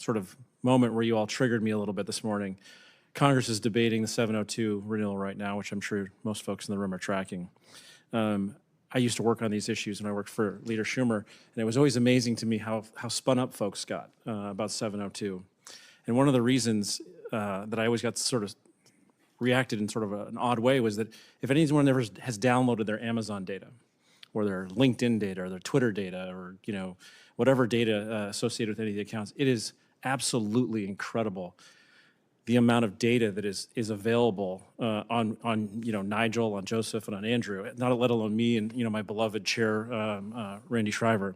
sort of moment where you all triggered me a little bit this morning. Congress is debating the 702 renewal right now, which I'm sure most folks in the room are tracking. I used to work on these issues when I worked for Leader Schumer, and it was always amazing to me how spun up folks got about 702. And one of the reasons that I always got sort of reacted in sort of an odd way was that if anyone ever has downloaded their Amazon data or their LinkedIn data or their Twitter data or whatever data associated with any of the accounts, it is absolutely incredible the amount of data that is available on Nigel, on Joseph, and on Andrew, not let alone me and my beloved chair Randy Shriver.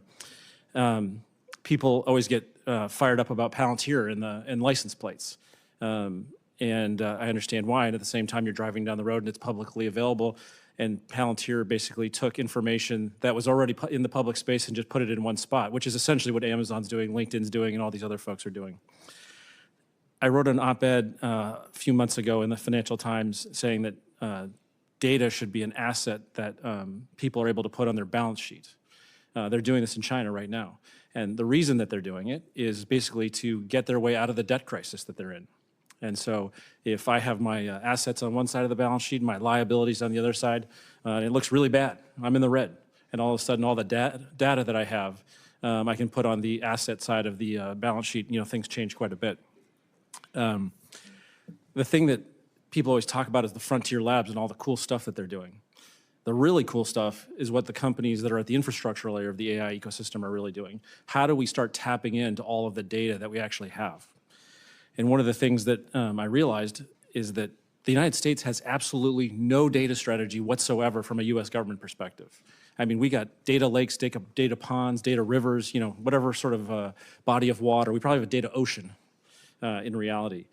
People always get fired up about Palantir and license plates. And I understand why, and at the same time, you're driving down the road and it's publicly available, and Palantir basically took information that was already in the public space and just put it in one spot, which is essentially what Amazon's doing, LinkedIn's doing, and all these other folks are doing. I wrote an op-ed a few months ago in the Financial Times saying that data should be an asset that people are able to put on their balance sheet. They're doing this in China right now. And the reason that they're doing it is basically to get their way out of the debt crisis that they're in. And so if I have my assets on one side of the balance sheet, my liabilities on the other side, it looks really bad. I'm in the red. And all of a sudden, all the data that I have, I can put on the asset side of the balance sheet. Things change quite a bit. The thing that people always talk about is the frontier labs and all the cool stuff that they're doing. The really cool stuff is what the companies that are at the infrastructure layer of the AI ecosystem are really doing. How do we start tapping into all of the data that we actually have? And one of the things that I realized is that the United States has absolutely no data strategy whatsoever from a US government perspective. I mean, we got data lakes, data ponds, data rivers, whatever sort of body of water. We probably have a data ocean in reality.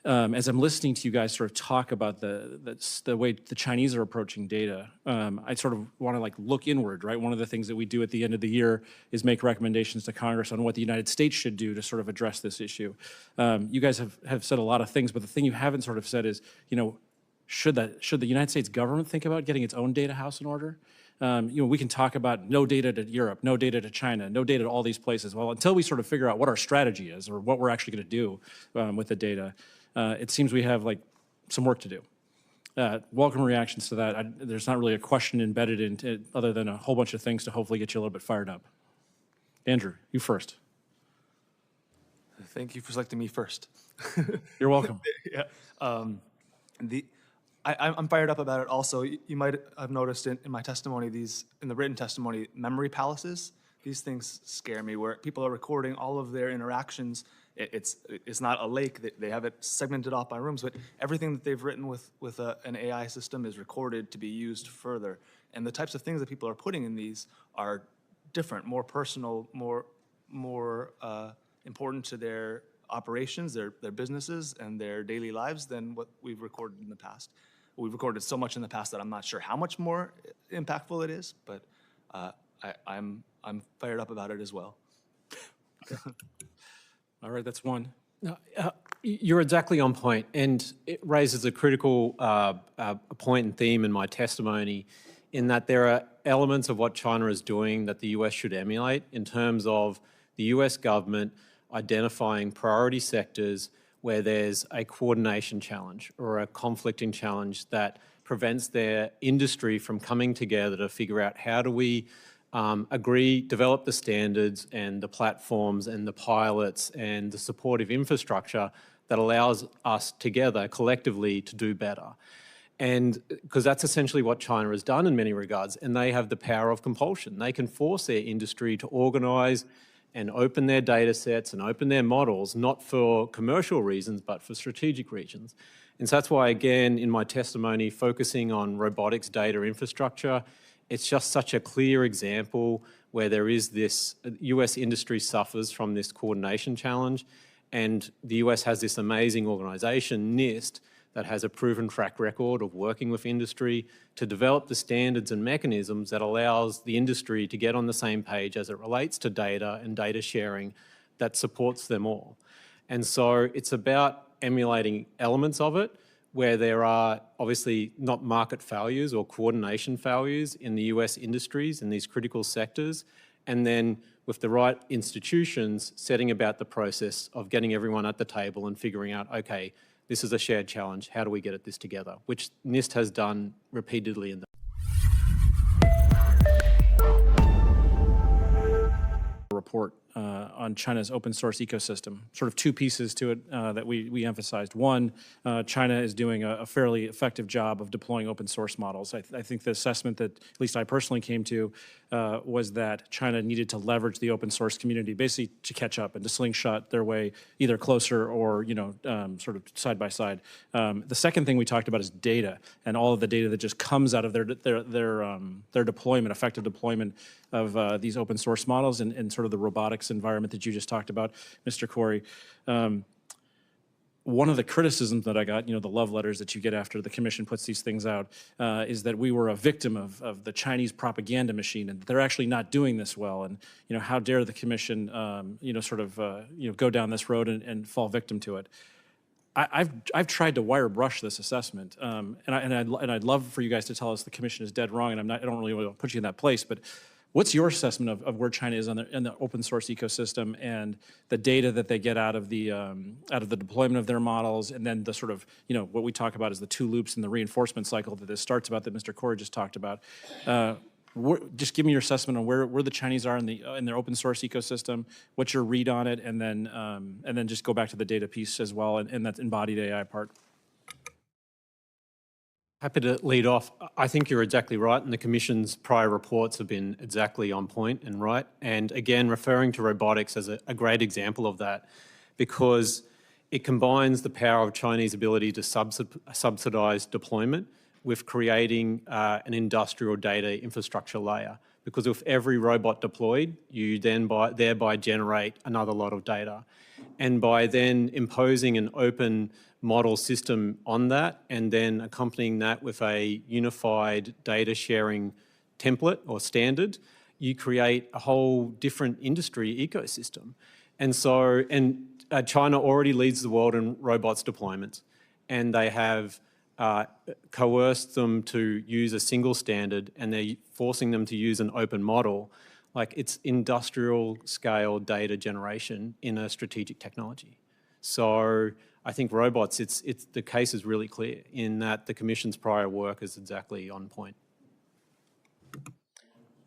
As I'm listening to you guys sort of talk about the way the Chinese are approaching data, I sort of want to look inward, right? One of the things that we do at the end of the year is make recommendations to Congress on what the United States should do to sort of address this issue. You guys have said a lot of things, but the thing you haven't sort of said is, should the United States government think about getting its own data house in order? We can talk about no data to Europe, no data to China, no data to all these places. Well, until we sort of figure out what our strategy is or what we're actually going to do with the data, it seems we have some work to do. Welcome reactions to that. There's not really a question embedded in it other than a whole bunch of things to hopefully get you a little bit fired up. Andrew, you first. Thank you for selecting me first. You're welcome. Yeah. I'm fired up about it also. You might have noticed in my testimony, in the written testimony, memory palaces. These things scare me, where people are recording all of their interactions. It's not a lake. They have it segmented off by rooms, but everything that they've written with an AI system is recorded to be used further. And the types of things that people are putting in these are different, more personal, more important to their operations, their businesses, and their daily lives than what we've recorded in the past. We've recorded so much in the past that I'm not sure how much more impactful it is, but I'm fired up about it as well. All right, that's one. No, you're exactly on point, and it raises a critical point and theme in my testimony, in that there are elements of what China is doing that the US should emulate in terms of the US government identifying priority sectors where there's a coordination challenge or a conflicting challenge that prevents their industry from coming together to figure out how do we develop the standards and the platforms and the pilots and the supportive infrastructure that allows us together collectively to do better. And because that's essentially what China has done in many regards, and they have the power of compulsion. They can force their industry to organize and open their data sets and open their models, not for commercial reasons, but for strategic reasons. And so that's why, again, in my testimony, focusing on robotics data infrastructure, it's just such a clear example where there is this, US industry suffers from this coordination challenge, and the US has this amazing organization, NIST, that has a proven track record of working with industry to develop the standards and mechanisms that allows the industry to get on the same page as it relates to data and data sharing that supports them all. And so it's about emulating elements of it where there are obviously not market failures or coordination failures in the US industries in these critical sectors, and then with the right institutions setting about the process of getting everyone at the table and figuring out, okay, this is a shared challenge, how do we get at this together, which NIST has done repeatedly in the report on China's open source ecosystem. Sort of two pieces to it that we emphasized. One, China is doing a fairly effective job of deploying open source models. I think the assessment that at least I personally came to was that China needed to leverage the open source community basically to catch up and to slingshot their way either closer or sort of side by side. The second thing we talked about is data and all of the data that just comes out of their deployment, effective deployment of these open source models and sort of the robotics environment that you just talked about, Mr. Corey. One of the criticisms that I got, the love letters that you get after the commission puts these things out, is that we were a victim of the Chinese propaganda machine, and they're actually not doing this well. And how dare the commission, go down this road and fall victim to it. I've tried to wire brush this assessment, and I'd love for you guys to tell us the commission is dead wrong. And I don't really want to put you in that place, but what's your assessment of where China is in the open source ecosystem and the data that they get out of the deployment of their models, and then the sort of what we talk about is the two loops in the reinforcement cycle that this starts about that Mr. Corey just talked about. Just give me your assessment on where the Chinese are in their open source ecosystem. What's your read on it, and then just go back to the data piece as well, and that embodied AI part. Happy to lead off. I think you're exactly right, and the Commission's prior reports have been exactly on point and right. And again, referring to robotics as a great example of that, because it combines the power of Chinese ability to subsidize deployment with creating an industrial data infrastructure layer. Because with every robot deployed, you then thereby generate another lot of data. And by then imposing an open model system on that and then accompanying that with a unified data sharing template or standard, you create a whole different industry ecosystem. And so, China already leads the world in robots deployment, and they have coerced them to use a single standard, and they're forcing them to use an open model. Like, it's industrial scale data generation in a strategic technology. So I think robots, the case is really clear in that the Commission's prior work is exactly on point.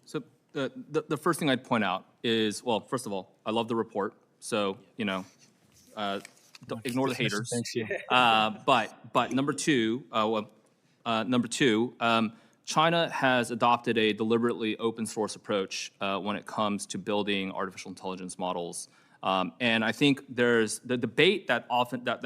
So the first thing I'd point out is, well, first of all, I love the report. So, don't ignore the haters. Thanks, you. But number two, China has adopted a deliberately open source approach when it comes to building artificial intelligence models. And I think there's the debate that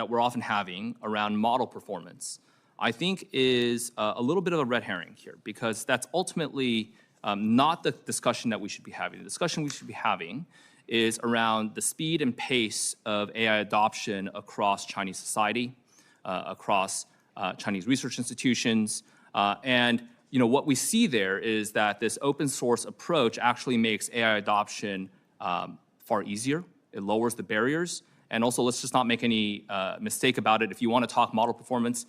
we're often having around model performance, I think is a little bit of a red herring here, because that's ultimately not the discussion that we should be having. The discussion we should be having is around the speed and pace of AI adoption across Chinese society, across Chinese research institutions, and what we see there is that this open source approach actually makes AI adoption far easier. It lowers the barriers. And also, let's just not make any mistake about it. If you want to talk model performance,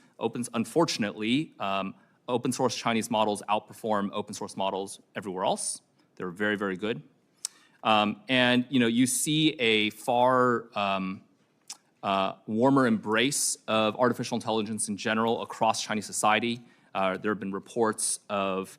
unfortunately, open source Chinese models outperform open source models everywhere else. They're very, very good. And you see a far warmer embrace of artificial intelligence in general across Chinese society. There have been reports of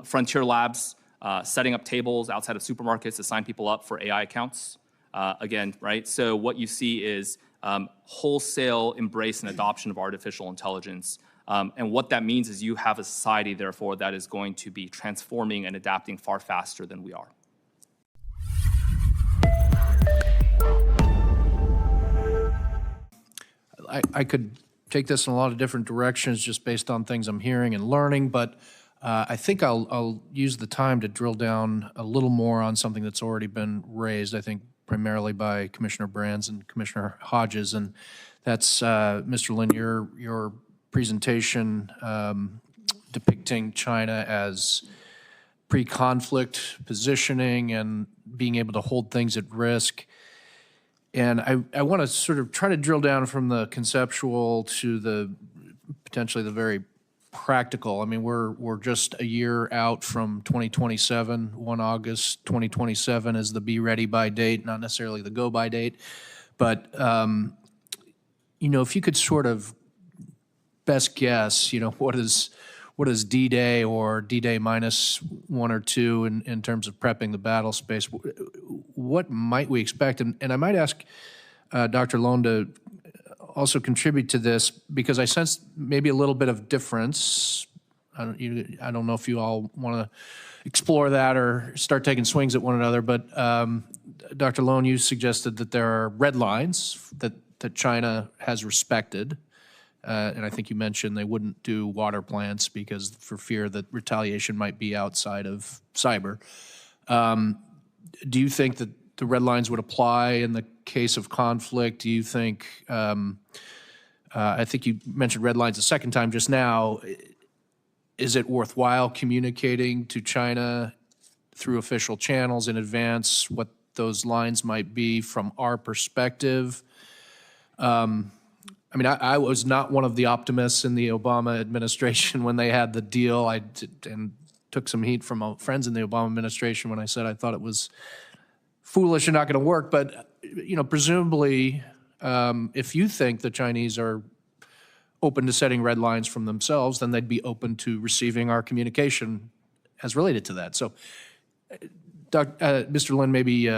frontier labs setting up tables outside of supermarkets to sign people up for AI accounts. Again, right? So what you see is wholesale embrace and adoption of artificial intelligence. And what that means is you have a society, therefore, that is going to be transforming and adapting far faster than we are. I could take this in a lot of different directions just based on things I'm hearing and learning, but I think I'll use the time to drill down a little more on something that's already been raised, I think primarily by Commissioner Brands and Commissioner Hodges, and that's, Mr. Lin, your presentation depicting China as pre-conflict positioning and being able to hold things at risk. And I want to sort of try to drill down from the conceptual to the potentially the very practical? I mean, we're just a year out from 2027. 1 August 2027 is the be ready by date, not necessarily the go by date. But, if you could sort of best guess, what is D-Day or D-Day minus 1 or 2 in terms of prepping the battle space, what might we expect? And I might ask Dr. Loan to also contribute to this, because I sense maybe a little bit of difference. I don't know if you all want to explore that or start taking swings at one another, but Dr. Loan, you suggested that there are red lines that China has respected. And I think you mentioned they wouldn't do water plants because for fear that retaliation might be outside of cyber. Do you think that the red lines would apply in the case of conflict? Do you think, I think you mentioned red lines a second time just now. Is it worthwhile communicating to China through official channels in advance what those lines might be from our perspective? I mean, I was not one of the optimists in the Obama administration when they had the deal. And took some heat from friends in the Obama administration when I said I thought it was foolish and not going to work. But, presumably, if you think the Chinese are open to setting red lines from themselves, then they'd be open to receiving our communication as related to that. So, Mr. Lin, maybe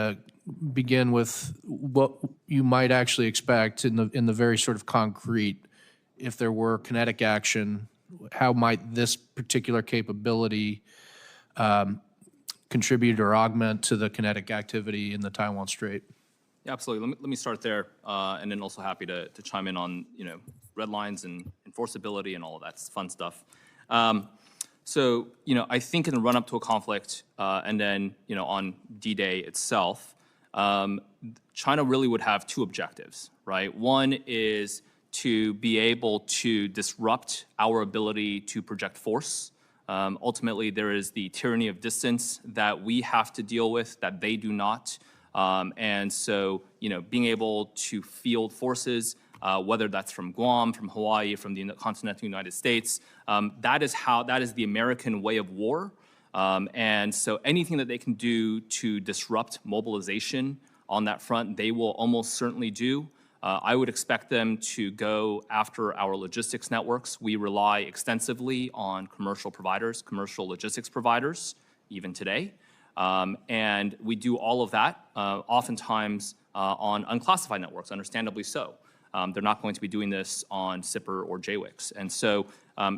begin with what you might actually expect in the very sort of concrete. If there were kinetic action, how might this particular capability contribute or augment to the kinetic activity in the Taiwan Strait? Yeah, absolutely. Let me start there, and then also happy to chime in on red lines and enforceability and all of that fun stuff. So I think in the run up to a conflict, and then on D-Day itself, China really would have two objectives, right? One is to be able to disrupt our ability to project force. Ultimately, there is the tyranny of distance that we have to deal with that they do not. And so, being able to field forces, whether that's from Guam, from Hawaii, from the continental United States, that is the American way of war. And so anything that they can do to disrupt mobilization on that front, they will almost certainly do. I would expect them to go after our logistics networks. We rely extensively on commercial providers, commercial logistics providers, even today. And we do all of that, oftentimes on unclassified networks, understandably so. They're not going to be doing this on SIPR or JWICs. And so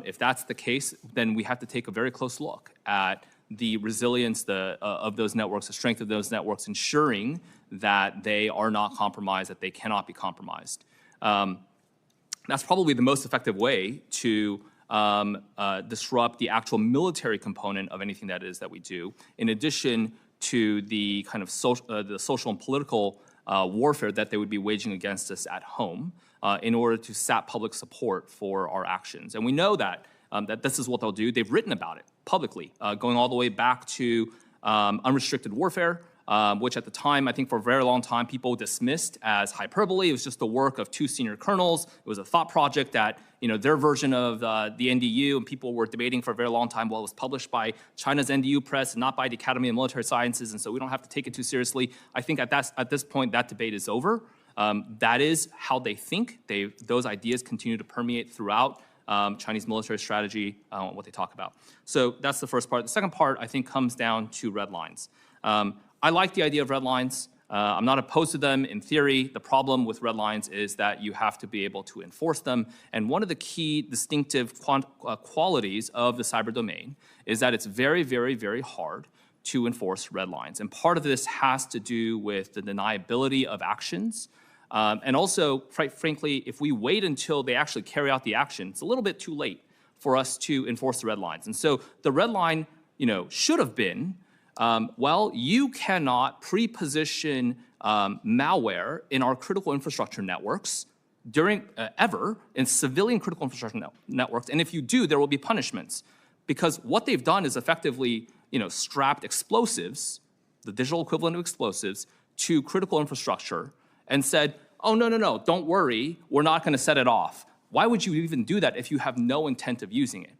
if that's the case, then we have to take a very close look at the resilience of those networks, the strength of those networks, ensuring that they are not compromised, that they cannot be compromised. That's probably the most effective way to disrupt the actual military component of anything that we do, in addition to the kind of the social and political warfare that they would be waging against us at home in order to sap public support for our actions. And we know that this is what they'll do. They've written about it publicly, going all the way back to unrestricted warfare, which at the time, I think for a very long time, people dismissed as hyperbole. It was just the work of two senior colonels. It was a thought project that, their version of the NDU, and people were debating for a very long time, well, it was published by China's NDU press, not by the Academy of Military Sciences, and so we don't have to take it too seriously. I think at this point, that debate is over. That is how they think. Those ideas continue to permeate throughout Chinese military strategy, what they talk about. So that's the first part. The second part, I think, comes down to red lines. I like the idea of red lines. I'm not opposed to them in theory. The problem with red lines is that you have to be able to enforce them. And one of the key distinctive qualities of the cyber domain is that it's very, very, very hard to enforce red lines. And part of this has to do with the deniability of actions. And also, quite frankly, if we wait until they actually carry out the action, it's a little bit too late for us to enforce the red lines. And so the red line, should have been, well, you cannot pre-position malware in our critical infrastructure networks ever in civilian critical infrastructure networks. And if you do, there will be punishments. Because what they've done is effectively, strapped explosives, the digital equivalent of explosives, to critical infrastructure and said, oh, no, don't worry, we're not going to set it off. Why would you even do that if you have no intent of using it?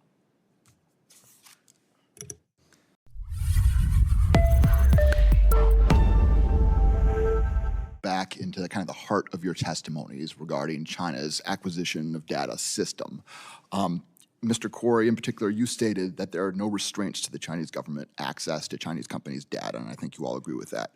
into kind of the heart of your testimonies regarding China's acquisition of data system. Mr. Corey, in particular, you stated that there are no restraints to the Chinese government access to Chinese companies' data, and I think you all agree with that.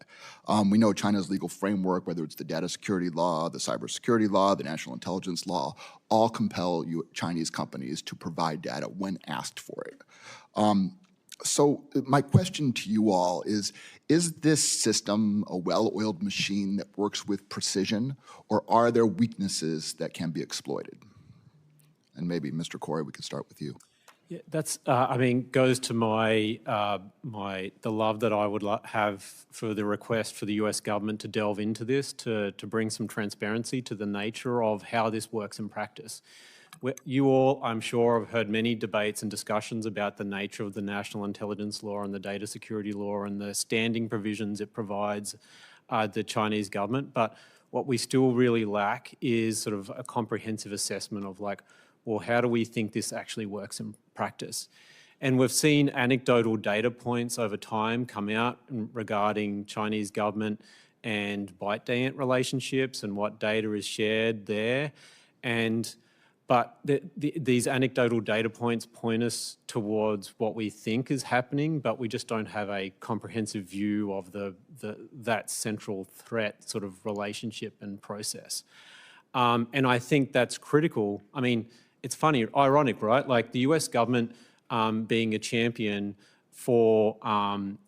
We know China's legal framework, whether it's the data security law, the cybersecurity law, the national intelligence law, all compel Chinese companies to provide data when asked for it. So my question to you all is this system a well-oiled machine that works with precision, or are there weaknesses that can be exploited? And maybe, Mr. Corey, we could start with you. Yeah, that's, I mean, goes to my, the love that I would have for the request for the US government to delve into this, to bring some transparency to the nature of how this works in practice. You all, I'm sure, have heard many debates and discussions about the nature of the national intelligence law and the data security law and the standing provisions it provides the Chinese government. But what we still really lack is sort of a comprehensive assessment of like, well, how do we think this actually works in practice? And we've seen anecdotal data points over time come out regarding Chinese government and ByteDance relationships and what data is shared there. But these anecdotal data points point us towards what we think is happening, but we just don't have a comprehensive view of that central threat sort of relationship and process. And I think that's critical. I mean, it's funny, ironic, right? Like the US government being a champion for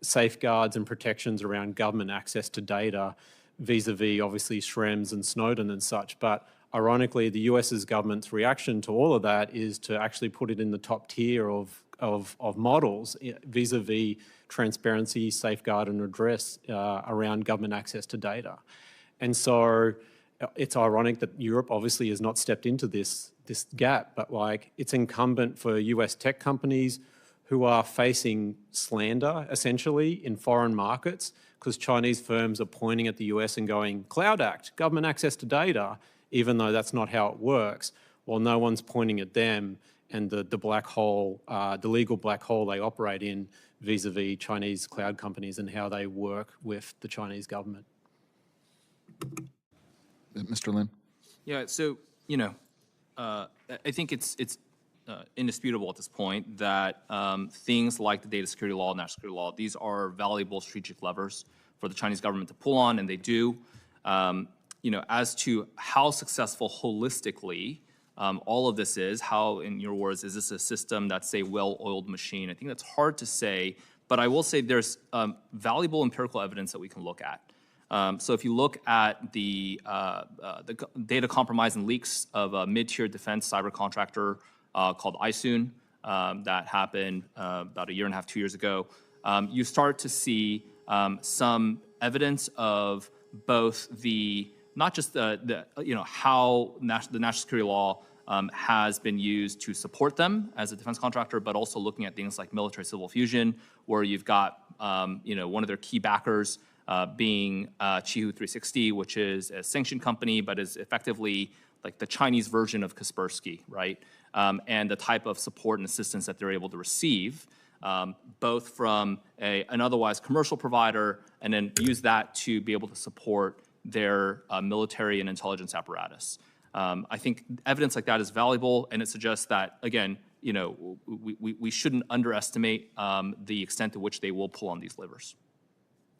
safeguards and protections around government access to data vis-a-vis obviously Schrems and Snowden and such. But ironically, the US's government's reaction to all of that is to actually put it in the top tier of models vis-a-vis transparency, safeguard and redress around government access to data. And so it's ironic that Europe obviously has not stepped into this gap, but like it's incumbent for US tech companies who are facing slander essentially in foreign markets because Chinese firms are pointing at the US and going, Cloud Act, government access to data, even though that's not how it works, while no one's pointing at them and the black hole, the legal black hole they operate in vis-a-vis Chinese cloud companies and how they work with the Chinese government. Mr. Lin? Yeah, so, you know, I think it's indisputable at this point that things like the data security law, national security law, these are valuable strategic levers for the Chinese government to pull on, and they do. You know, as to how successful holistically all of this is, how, in your words, is this a system that's a well-oiled machine? I think that's hard to say, but I will say there's valuable empirical evidence that we can look at. So if you look at the data compromise and leaks of a mid-tier defense cyber contractor called iSoon that happened about 1.5 years, 2 years ago, you start to see some evidence of both not just you know, how the national security law has been used to support them as a defense contractor, but also looking at things like military-civil fusion, where you've got you know, one of their key backers being Qihu 360, which is a sanctioned company, but is effectively like the Chinese version of Kaspersky, right? And the type of support and assistance that they're able to receive, both from an otherwise commercial provider, and then use that to be able to support their military and intelligence apparatus. I think evidence like that is valuable, and it suggests that, again, you know, we shouldn't underestimate the extent to which they will pull on these levers.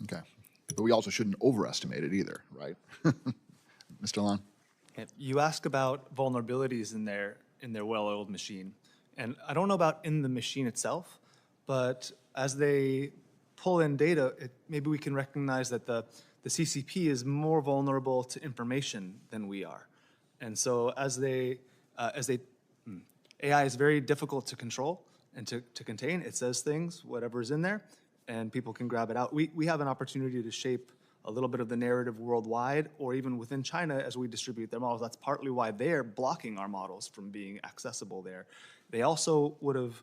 Okay. But we also shouldn't overestimate it either, right? Mr. Lan? You ask about vulnerabilities in their well-oiled machine. And I don't know about in the machine itself, but as they pull in data, maybe we can recognize that the CCP is more vulnerable to information than we are. And so AI is very difficult to control and to contain. It says things, whatever's in there, and people can grab it out. We have an opportunity to shape a little bit of the narrative worldwide, or even within China as we distribute their models. That's partly why they're blocking our models from being accessible there. They also would have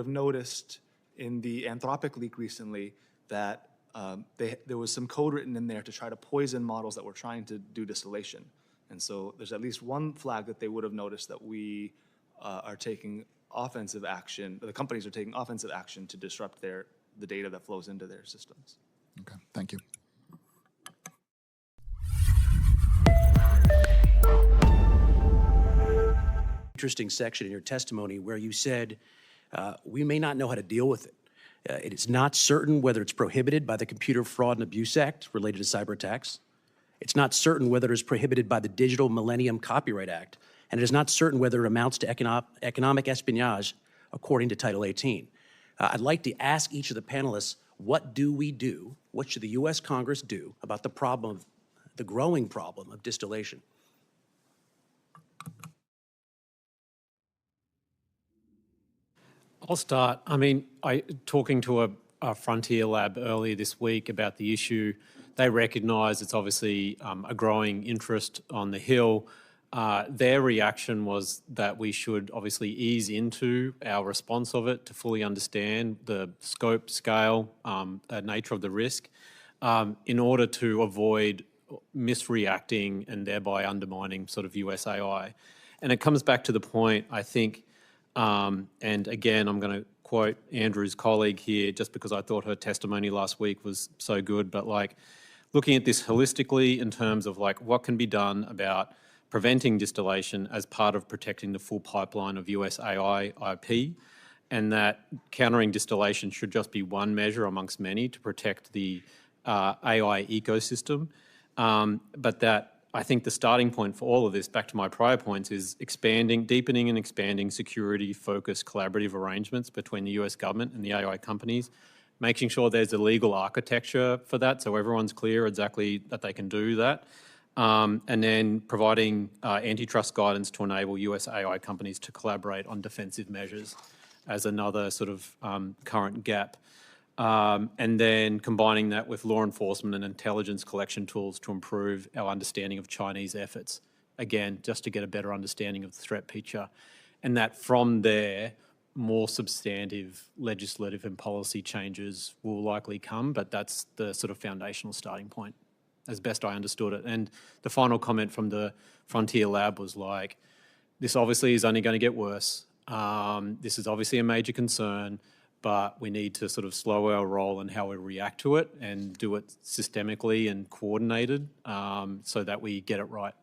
noticed in the Anthropic leak recently that there was some code written in there to try to poison models that were trying to do distillation. And so there's at least one flag that they would have noticed that we are taking offensive action, the companies are taking offensive action to disrupt the data that flows into their systems. Okay, thank you. interesting section in your testimony where you said, we may not know how to deal with it. It is not certain whether it's prohibited by the Computer Fraud and Abuse Act related to cyber attacks. It's not certain whether it is prohibited by the Digital Millennium Copyright Act, and it is not certain whether it amounts to economic espionage according to Title 18. I'd like to ask each of the panelists, what do we do, what should the U.S. Congress do about the problem, the growing problem of distillation? I'll start. I mean, talking to a Frontier lab earlier this week about the issue, they recognise it's obviously a growing interest on the Hill. Their reaction was that we should obviously ease into our response of it to fully understand the scope, scale, nature of the risk in order to avoid misreacting and thereby undermining sort of USAI. And it comes back to the point, I think, and again, I'm going to quote Andrew's colleague here just because I thought her testimony last week was so good, but like looking at this holistically in terms of like what can be done about preventing distillation as part of protecting the full pipeline of US AI IP, and that countering distillation should just be one measure amongst many to protect the AI ecosystem, but that I think the starting point for all of this, back to my prior points, is deepening and expanding security-focused collaborative arrangements between the US government and the AI companies, making sure there's a legal architecture for that so everyone's clear exactly that they can do that, and then providing antitrust guidance to enable US AI companies to collaborate on defensive measures as another sort of current gap. And then combining that with law enforcement and intelligence collection tools to improve our understanding of Chinese efforts, again, just to get a better understanding of the threat picture. And that from there, more substantive legislative and policy changes will likely come, but that's the sort of foundational starting point, as best I understood it. And the final comment from the Frontier Lab was like, this obviously is only going to get worse. This is obviously a major concern, but we need to sort of slow our roll in how we react to it and do it systemically and coordinated so that we get it right.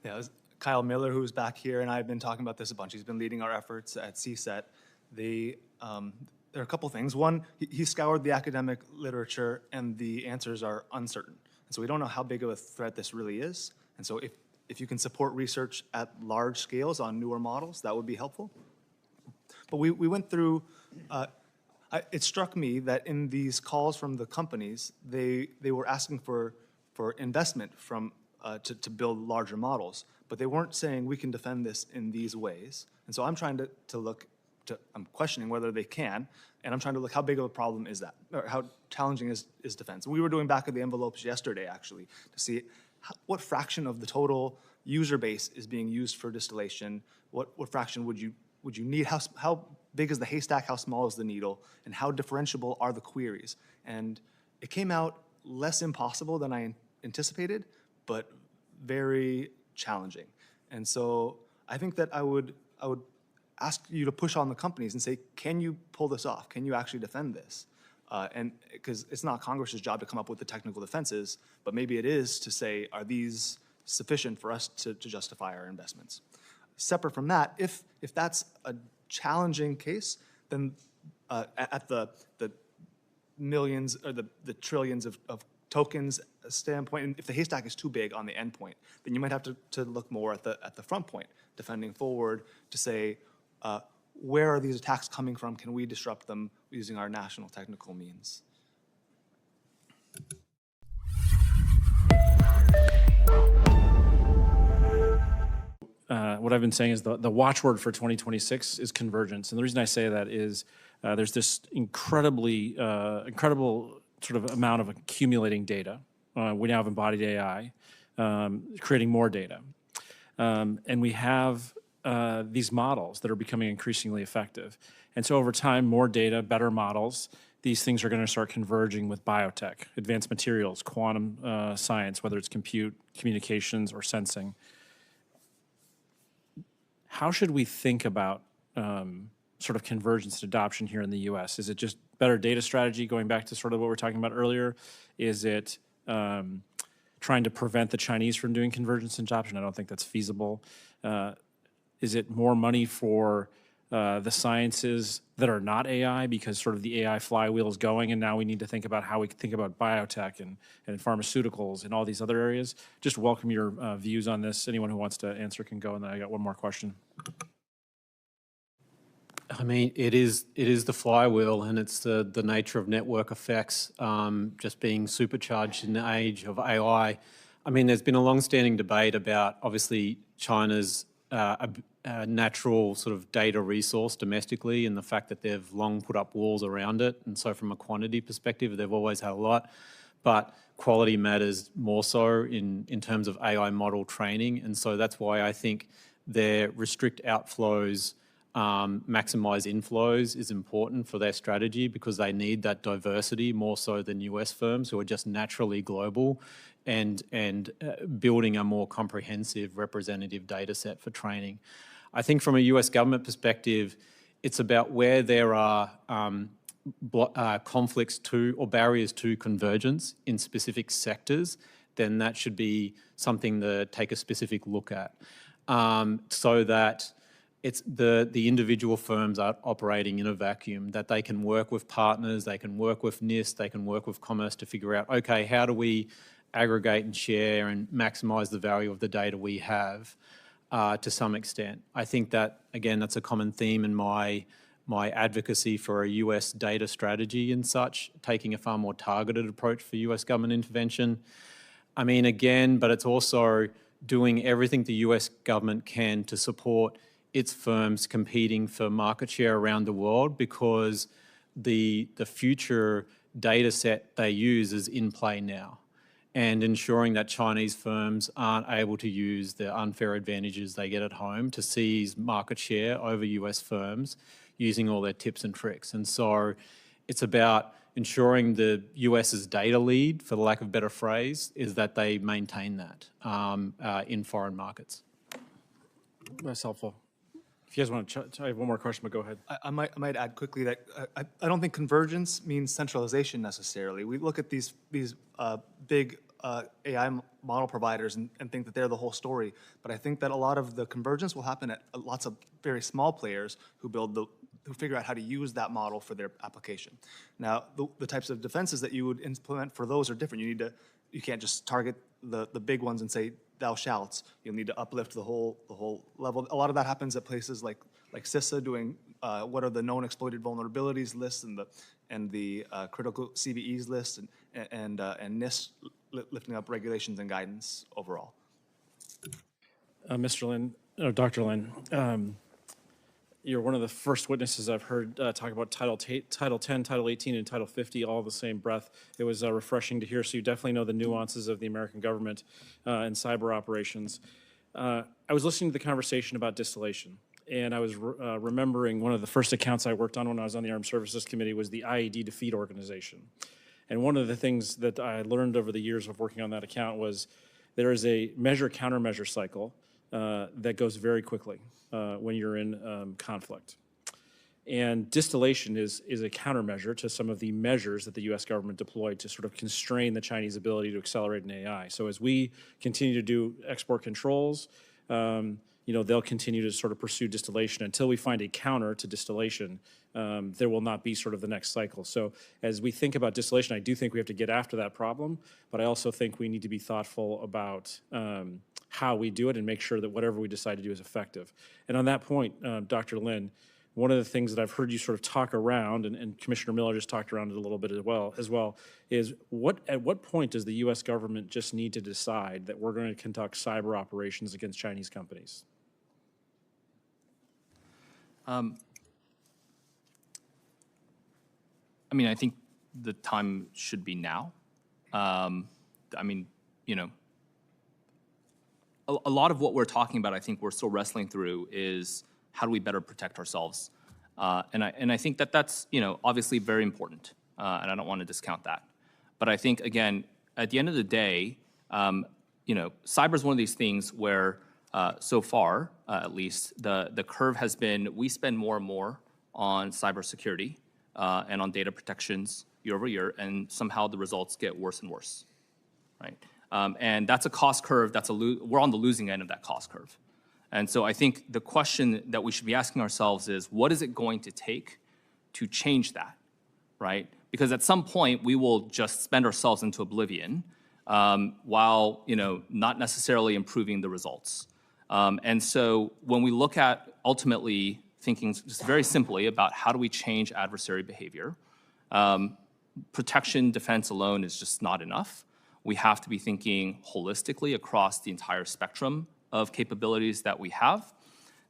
Yeah, it was Kyle Miller, who's back here, and I have been talking about this a bunch. He's been leading our efforts at CSET. There are a couple things. One, he scoured the academic literature, and the answers are uncertain. And so we don't know how big of a threat this really is. And so if you can support research at large scales on newer models, that would be helpful. But we went through, it struck me that in these calls from the companies, they were asking for investment to build larger models, but they weren't saying we can defend this in these ways. And so I'm trying to look, I'm questioning whether they can, and I'm trying to look how big of a problem is that, or how challenging is defense. And we were doing back of the envelopes yesterday, actually, to see what fraction of the total user base is being used for distillation? What fraction would you need? How big is the haystack? How small is the needle? And how differentiable are the queries? And it came out less impossible than I anticipated, but very challenging. And so I think that I would ask you to push on the companies and say, can you pull this off? Can you actually defend this? And because it's not Congress's job to come up with the technical defenses, but maybe it is to say, are these sufficient for us to justify our investments? Separate from that, if that's a challenging case, then at the millions or the trillions of tokens standpoint, and if the haystack is too big on the endpoint, then you might have to look more at the front point, defending forward, to say, where are these attacks coming from? Can we disrupt them using our national technical means? What I've been saying is the watchword for 2026 is convergence. And the reason I say that is there's this incredible sort of amount of accumulating data. We now have embodied AI, creating more data. And we have these models that are becoming increasingly effective. And so over time, more data, better models, these things are going to start converging with biotech, advanced materials, quantum science, whether it's compute, communications, or sensing. How should we think about sort of convergence and adoption here in the US? Is it just better data strategy, going back to sort of what we were talking about earlier? Is it trying to prevent the Chinese from doing convergence adoption. I don't think that's feasible. Is it more money for the sciences that are not AI, because sort of the AI flywheel is going, and now we need to think about how we think about biotech and pharmaceuticals and all these other areas? Just welcome your views on this. Anyone who wants to answer can go, and then I got one more question. I mean, it is the flywheel, and it's the nature of network effects just being supercharged in the age of AI. I mean, there's been a long-standing debate about, obviously, China's natural sort of data resource domestically, and the fact that they've long put up walls around it. And so from a quantity perspective, they've always had a lot, but quality matters more so in terms of AI model training. And so that's why I think their restrict outflows, maximize inflows is important for their strategy, because they need that diversity more so than US firms who are just naturally global, and building a more comprehensive representative data set for training. I think from a US government perspective, it's about where there are conflicts to or barriers to convergence in specific sectors, then that should be something to take a specific look at, so that it's the individual firms are operating in a vacuum, that they can work with partners, they can work with NIST, they can work with Commerce to figure out, okay, how do we aggregate and share and maximize the value of the data we have to some extent. I think that, again, that's a common theme in my advocacy for a US data strategy and such, taking a far more targeted approach for US government intervention. I mean, again, but it's also doing everything the US government can to support its firms competing for market share around the world, because the future data set they use is in play now, and ensuring that Chinese firms aren't able to use the unfair advantages they get at home to seize market share over US firms using all their tips and tricks. And so it's about ensuring the US's data lead, for the lack of a better phrase, is that they maintain that in foreign markets. That's helpful. If you guys want to, I have one more question, but go ahead. I might add quickly that I don't think convergence means centralization necessarily. We look at these big AI model providers and think that they're the whole story, but I think that a lot of the convergence will happen at lots of very small players who who figure out how to use that model for their application. Now, the types of defenses that you would implement for those are different. You can't just target the big ones and say thou shalt. You'll need to uplift the whole level. A lot of that happens at places like CISA, doing what are the known exploited vulnerabilities list and the critical CVEs list, and NIST lifting up regulations and guidance overall. Mr. Lin, Dr. Lin, you're one of the first witnesses I've heard talk about Title 10, Title 18, and Title 50 all in the same breath. It was refreshing to hear, so you definitely know the nuances of the American government and cyber operations. I was listening to the conversation about distillation, and I was remembering one of the first accounts I worked on when I was on the Armed Services Committee was the IED Defeat Organization. And one of the things that I learned over the years of working on that account was there is a measure-countermeasure cycle that goes very quickly when you're in conflict. And distillation is a countermeasure to some of the measures that the US government deployed to sort of constrain the Chinese ability to accelerate in AI. So as we continue to do export controls, they'll continue to sort of pursue distillation until we find a counter to distillation. There will not be sort of the next cycle. So as we think about distillation, I do think we have to get after that problem, but I also think we need to be thoughtful about how we do it and make sure that whatever we decide to do is effective. And on that point, Dr. Lin, one of the things that I've heard you sort of talk around, and Commissioner Miller just talked around it a little bit as well, is at what point does the US government just need to decide that we're going to conduct cyber operations against Chinese companies? I mean, I think the time should be now. A lot of what we're talking about, I think we're still wrestling through, is how do we better protect ourselves? And I think that's obviously very important, and I don't want to discount that. But I think, again, at the end of the day, cyber is one of these things where so far, at least, the curve has been, we spend more and more on cybersecurity and on data protections year over year, and somehow the results get worse and worse, right? And that's a cost curve, we're on the losing end of that cost curve. And so I think the question that we should be asking ourselves is, what is it going to take to change that, right? Because at some point, we will just spend ourselves into oblivion while not necessarily improving the results. And so when we look at ultimately thinking just very simply about how do we change adversary behavior, protection, defense alone is just not enough. We have to be thinking holistically across the entire spectrum of capabilities that we have.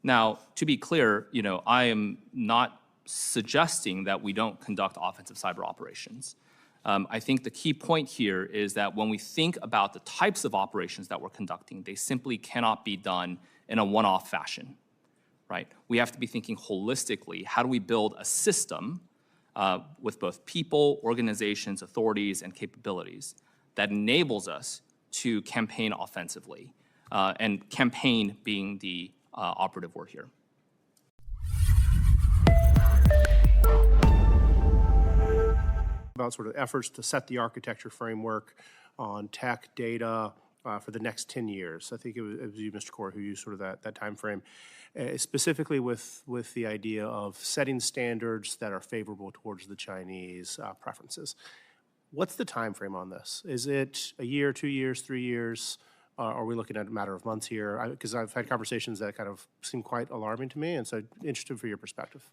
Now, to be clear, I am not suggesting that we don't conduct offensive cyber operations. I think the key point here is that when we think about the types of operations that we're conducting, they simply cannot be done in a one-off fashion, right? We have to be thinking holistically, how do we build a system with both people, organizations, authorities, and capabilities that enables us to campaign offensively, and campaign being the operative word here. About sort of efforts to set the architecture framework on tech data for the next 10 years. I think it was you, Mr. Corey, who used sort of that time frame, specifically with the idea of setting standards that are favorable towards the Chinese preferences. What's the time frame on this? Is it a year, 2 years, 3 years? Are we looking at a matter of months here? Because I've had conversations that kind of seem quite alarming to me, and so interested for your perspective.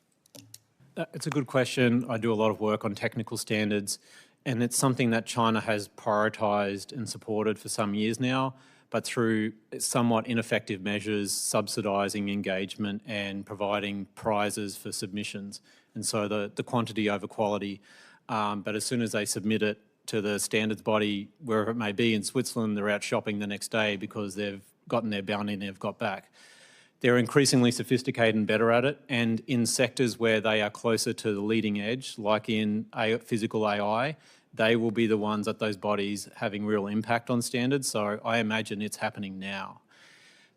It's a good question. I do a lot of work on technical standards, and it's something that China has prioritized and supported for some years now, but through somewhat ineffective measures, subsidizing engagement and providing prizes for submissions. And so the quantity over quality. But as soon as they submit it to the standards body, wherever it may be in Switzerland, they're out shopping the next day because they've gotten their bounty and they've got back. They're increasingly sophisticated and better at it, and in sectors where they are closer to the leading edge, like in physical AI, they will be the ones at those bodies having real impact on standards, so I imagine it's happening now.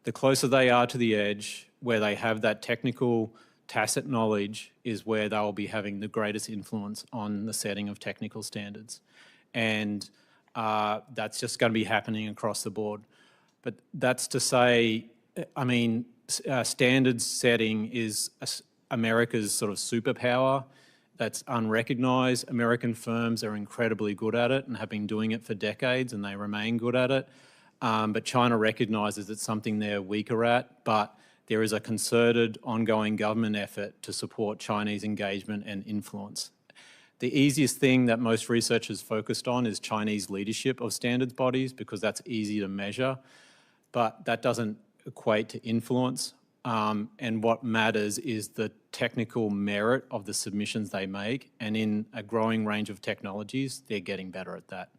The closer they are to the edge, where they have that technical tacit knowledge, is where they'll be having the greatest influence on the setting of technical standards. And that's just going to be happening across the board. But that's to say, standards setting is America's sort of superpower that's unrecognised. American firms are incredibly good at it and have been doing it for decades, and they remain good at it. But China recognises it's something they're weaker at, but there is a concerted, ongoing government effort to support Chinese engagement and influence. The easiest thing that most researchers focused on is Chinese leadership of standards bodies, because that's easy to measure, but that doesn't equate to influence. And what matters is the technical merit of the submissions they make, and in a growing range of technologies, they're getting better at that.